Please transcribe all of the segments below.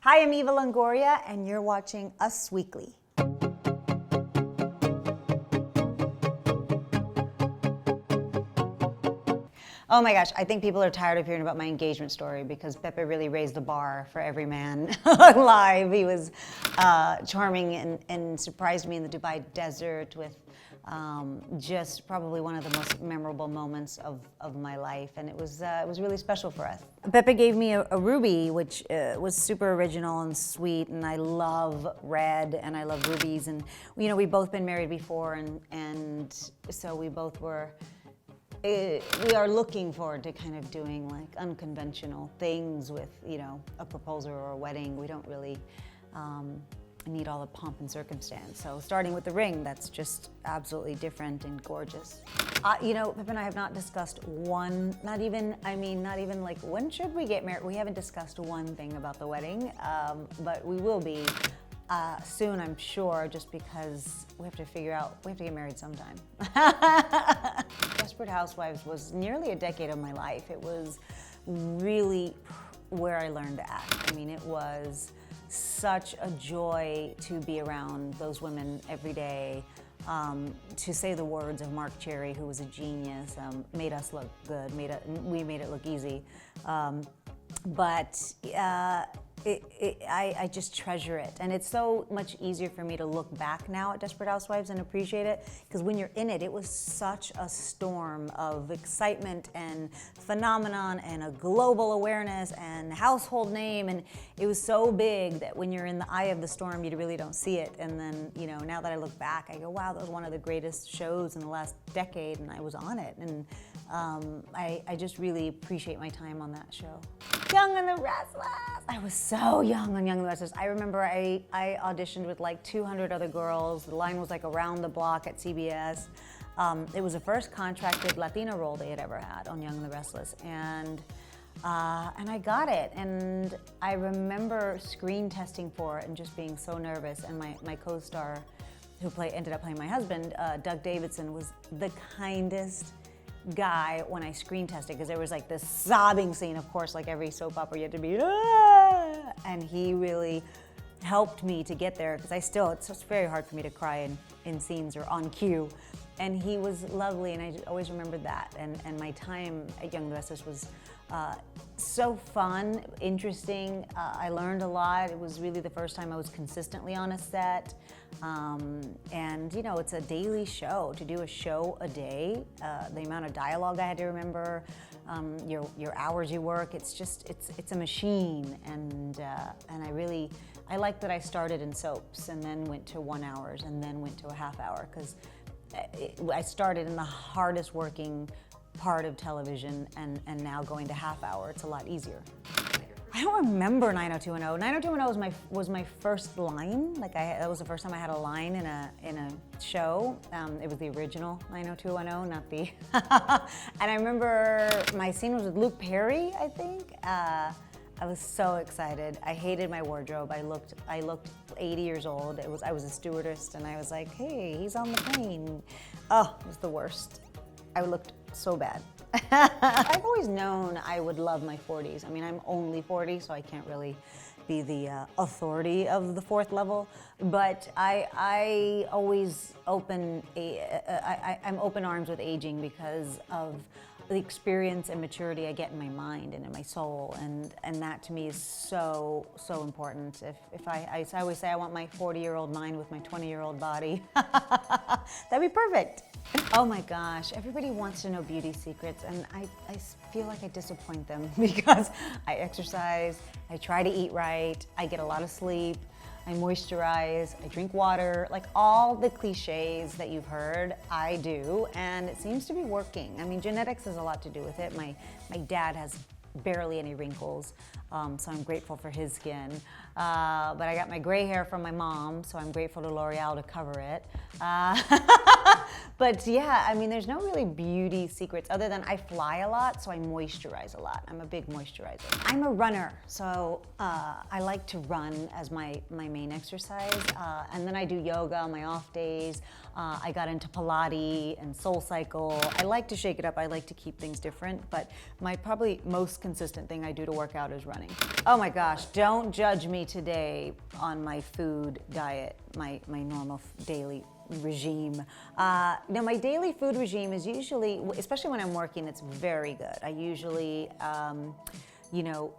Hi, I'm Eva Longoria, and you're watching Us Weekly. Oh my gosh, I think people are tired of hearing about my engagement story because Pepe really raised the bar for every man alive. He was charming and surprised me in the Dubai desert with just probably one of the most memorable moments of my life, and it was really special for us. Pepe gave me a ruby, which was super original and sweet, and I love red and I love rubies, and we've both been married before, and so we both were. We are looking forward to kind of doing like unconventional things with, a proposal or a wedding. We don't really need all the pomp and circumstance. So starting with the ring, that's just absolutely different and gorgeous. Pip and I have not discussed not even like when should we get married? We haven't discussed one thing about the wedding, but we will be. Soon, I'm sure, just because we have to get married sometime. Desperate Housewives was nearly a decade of my life. It was really where I learned to act. I mean, it was such a joy to be around those women every day. To say the words of Mark Cherry, who was a genius, made us look good, we made it look easy. I just treasure it, and it's so much easier for me to look back now at Desperate Housewives and appreciate it, because when you're in it, it was such a storm of excitement and phenomenon and a global awareness and household name, and it was so big that when you're in the eye of the storm, you really don't see it. And then, now that I look back, I go, wow, that was one of the greatest shows in the last decade, and I was on it, and I just really appreciate my time on that show. Young and the Restless. I was so young on Young and the Restless. I remember I auditioned with like 200 other girls. The line was like around the block at CBS. It was the first contracted Latina role they had ever had on Young and the Restless, and I got it. And I remember screen testing for it and just being so nervous. And my co-star, who ended up playing my husband, Doug Davidson, was the kindest guy when I screen tested, because there was like this sobbing scene, of course, like every soap opera, you had to be, and he really helped me to get there, because it's very hard for me to cry in scenes or on cue, and he was lovely, and I just always remembered that, and my time at Young and the Restless was so fun, interesting. I learned a lot. It was really the first time I was consistently on a set. And it's a daily show. To do a show a day, the amount of dialogue I had to remember, your hours you work, it's a machine. And I like that I started in soaps and then went to 1 hour and then went to a half hour, because I started in the hardest working part of television, and now going to half hour, it's a lot easier. I don't remember 90210. 90210 was my first line. That was the first time I had a line in a show. It was the original 90210, not the. And I remember my scene was with Luke Perry, I think. I was so excited. I hated my wardrobe. I looked 80 years old. I was a stewardess, and I was like, hey, he's on the plane. Oh, it was the worst. I looked so bad. I've always known I would love my 40s. I mean, I'm only 40, so I can't really be the authority of the fourth level. But I always I'm open arms with aging, because of the experience and maturity I get in my mind and in my soul, and that to me is so important. If I always say I want my 40-year-old mind with my 20-year-old body. That'd be perfect. Oh my gosh, everybody wants to know beauty secrets, and I feel like I disappoint them, because I exercise, I try to eat right, I get a lot of sleep, I moisturize, I drink water, like all the cliches that you've heard, I do, and it seems to be working. I mean, genetics has a lot to do with it. My dad has barely any wrinkles, so I'm grateful for his skin. But I got my gray hair from my mom, so I'm grateful to L'Oreal to cover it. But yeah, I mean, there's no really beauty secrets other than I fly a lot, so I moisturize a lot. I'm a big moisturizer. I'm a runner, so I like to run as my main exercise. And then I do yoga on my off days. I got into Pilates and Soul Cycle. I like to shake it up. I like to keep things different, but my probably most consistent thing I do to work out is running. Oh my gosh, don't judge me today on my food diet, my normal daily regime. Now my daily food regime is usually, especially when I'm working, it's very good. I usually,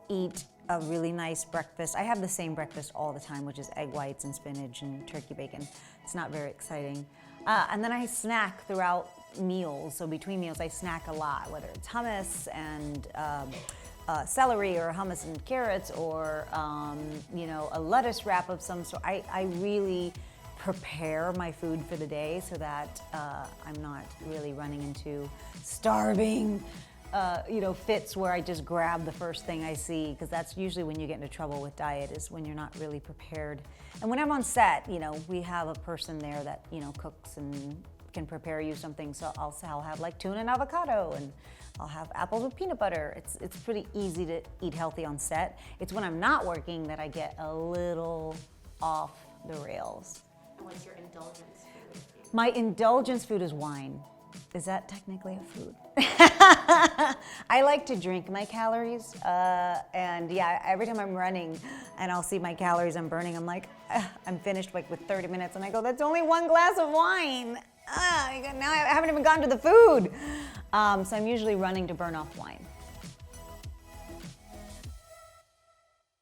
eat a really nice breakfast. I have the same breakfast all the time, which is egg whites and spinach and turkey bacon. It's not very exciting. And then I snack throughout meals. So between meals, I snack a lot, whether it's hummus and celery or hummus and carrots or, a lettuce wrap of some sort. I really prepare my food for the day so that I'm not really running into starving fits where I just grab the first thing I see, because that's usually when you get into trouble with diet, is when you're not really prepared. And when I'm on set, we have a person there that, cooks and can prepare you something. So I'll have like tuna and avocado, and I'll have apples with peanut butter. It's pretty easy to eat healthy on set. It's when I'm not working that I get a little off the rails. What's your indulgence food? My indulgence food is wine. Is that technically a food? I like to drink my calories, and yeah, every time I'm running and I'll see my calories I'm burning, I'm like, I'm finished like with 30 minutes, and I go, that's only one glass of wine. Now I haven't even gotten to the food. So I'm usually running to burn off wine.